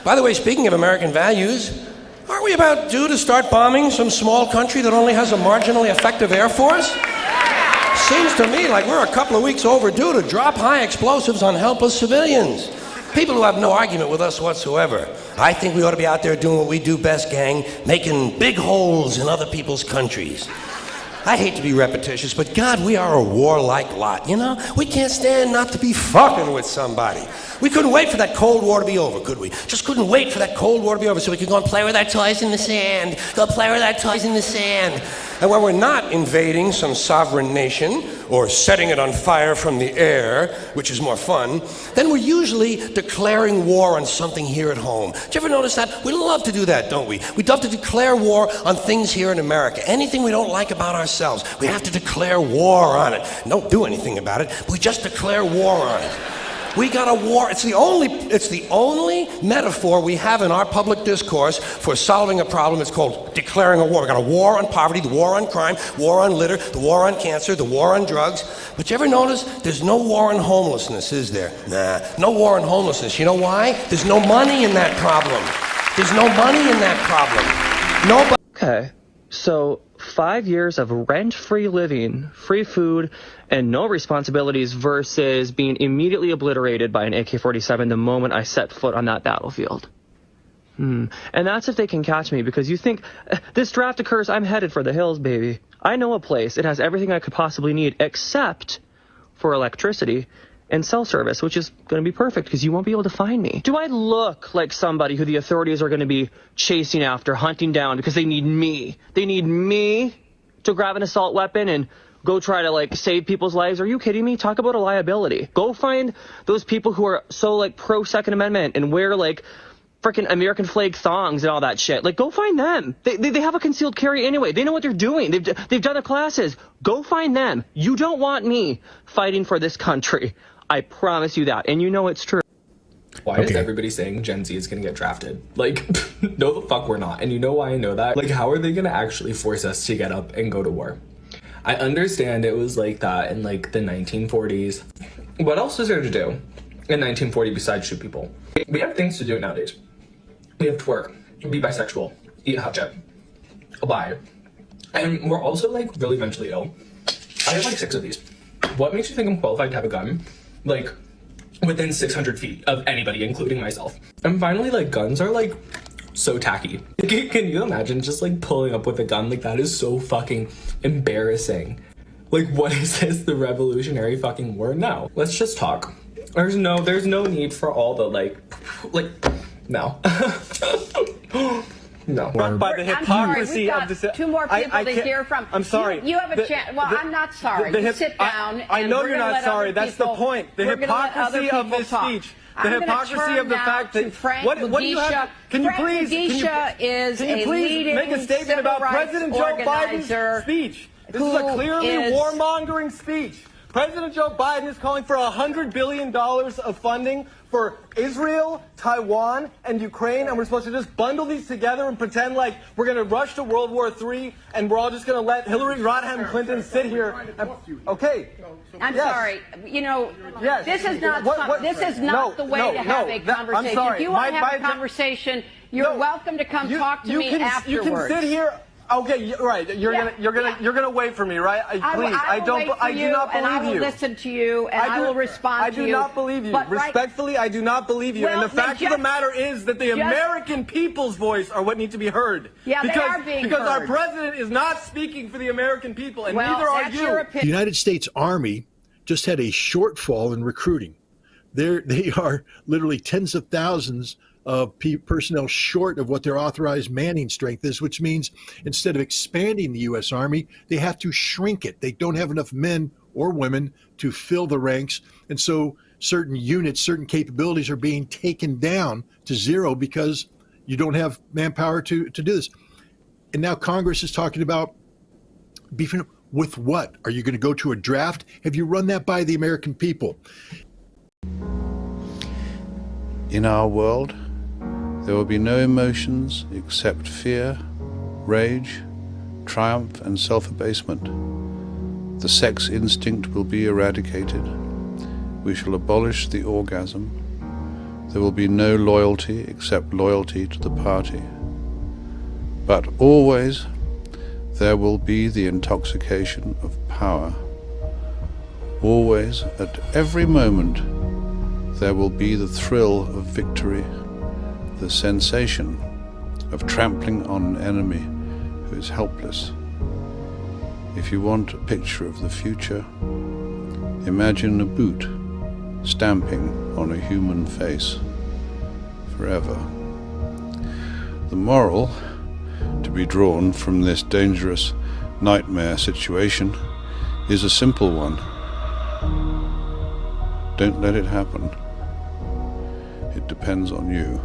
By the way, speaking of American values, aren't we about due to start bombing some small country that only has a marginally effective air force? Seems to me like we're a couple of weeks overdue to drop high explosives on helpless civilians. People who have no argument with us whatsoever. I think we ought to be out there doing what we do best, gang, making big holes in other people's countries. I hate to be repetitious, but God, we are a warlike lot, you know? We can't stand not to be fucking with somebody. We couldn't wait for that Cold War to be over, could we? Just couldn't wait for that Cold War to be over so we could go and play with our toys in the sand. Go play with our toys in the sand. And when we're not invading some sovereign nation or setting it on fire from the air, which is more fun, then we're usually declaring war on something here at home. Do you ever notice that? We love to do that, don't we? We love to declare war on things here in America. Anything we don't like about ourselves, we have to declare war on it. Don't do anything about it, we just declare war on it. We got a war. It's the only metaphor we have in our public discourse for solving a problem. It's called declaring a war. We got a war on poverty, the war on crime, war on litter, the war on cancer, the war on drugs. But you ever notice there's no war on homelessness, is there? Nah, no war on homelessness. You know why? There's no money in that problem. There's no money in that problem. Nobody. Okay, so 5 years of rent-free living, free food, and no responsibilities versus being immediately obliterated by an AK-47 the moment I set foot on that battlefield. And that's if they can catch me, because you think, this draft occurs, I'm headed for the hills, baby. I know a place. It has everything I could possibly need, except for electricity and cell service, which is going to be perfect because you won't be able to find me. Do I look like somebody who the authorities are going to be chasing after, hunting down because they need me? They need me to grab an assault weapon and go try to, like, save people's lives? Are you kidding me? Talk about a liability. Go find those people who are so, like, pro-Second Amendment and wear, like, freaking American flag thongs and all that shit. Like, go find them. They have a concealed carry anyway. They know what they're doing. They've done the classes. Go find them. You don't want me fighting for this country. I promise you that. And you know it's true. Why is everybody saying Gen Z is going to get drafted? Like, no the fuck we're not. And you know why I know that? Like, how are they going to actually force us to get up and go to war? I understand it was like that in, like, the 1940s. What else is there to do in 1940 besides shoot people? We have things to do nowadays. We have to work, be bisexual, eat hot chip, lie. And we're also, like, really mentally ill. I have, like, 6 of these. What makes you think I'm qualified to have a gun? Like, within 600 feet of anybody, including myself. And finally, like, guns are, like, so tacky. Can you imagine just, like, pulling up with a gun? Like, that is so fucking embarrassing. Like, what is this, the Revolutionary fucking War? No, let's just talk. There's no need for all the, like, no. No. By the hypocrisy of the... Two more people to hear from. I'm sorry. You have a chance. Well, I'm not sorry. You sit down. I know you're not sorry. That's the point. The hypocrisy of this speech. The hypocrisy of the fact that... What do you have... Can you please make a statement about President Joe Biden's speech? This is a clearly warmongering speech. President Joe Biden is calling for $100 billion of funding for Israel, Taiwan, and Ukraine, and we're supposed to just bundle these together and pretend like we're going to rush to World War III, and we're all just going to let Hillary Rodham Clinton sit here. Okay. I'm sorry. You know, this is not the way to have a conversation. I'm sorry. If you want to have a conversation, you're welcome to come talk to me afterwards. You can sit here. Okay, right. You're gonna wait for me, right? Please, I do not believe you. And I will listen to you, and I will respond to you. I do not believe you. Respectfully, I do not believe you. And the fact of the matter is that the American people's voice are what need to be heard. Yeah, they are being heard. Because our president is not speaking for the American people, and neither are you. The United States Army just had a shortfall in recruiting. They are literally tens of thousands of personnel short of what their authorized manning strength is, which means instead of expanding the U.S. Army, they have to shrink it. They don't have enough men or women to fill the ranks. And so certain units, certain capabilities are being taken down to zero because you don't have manpower to do this. And now Congress is talking about beefing up with what? Are you going to go to a draft? Have you run that by the American people? In our world, there will be no emotions except fear, rage, triumph, and self-abasement. The sex instinct will be eradicated. We shall abolish the orgasm. There will be no loyalty except loyalty to the party. But always there will be the intoxication of power. Always, at every moment, there will be the thrill of victory, the sensation of trampling on an enemy who is helpless. If you want a picture of the future, imagine a boot stamping on a human face forever. The moral to be drawn from this dangerous nightmare situation is a simple one. Don't let it happen. It depends on you.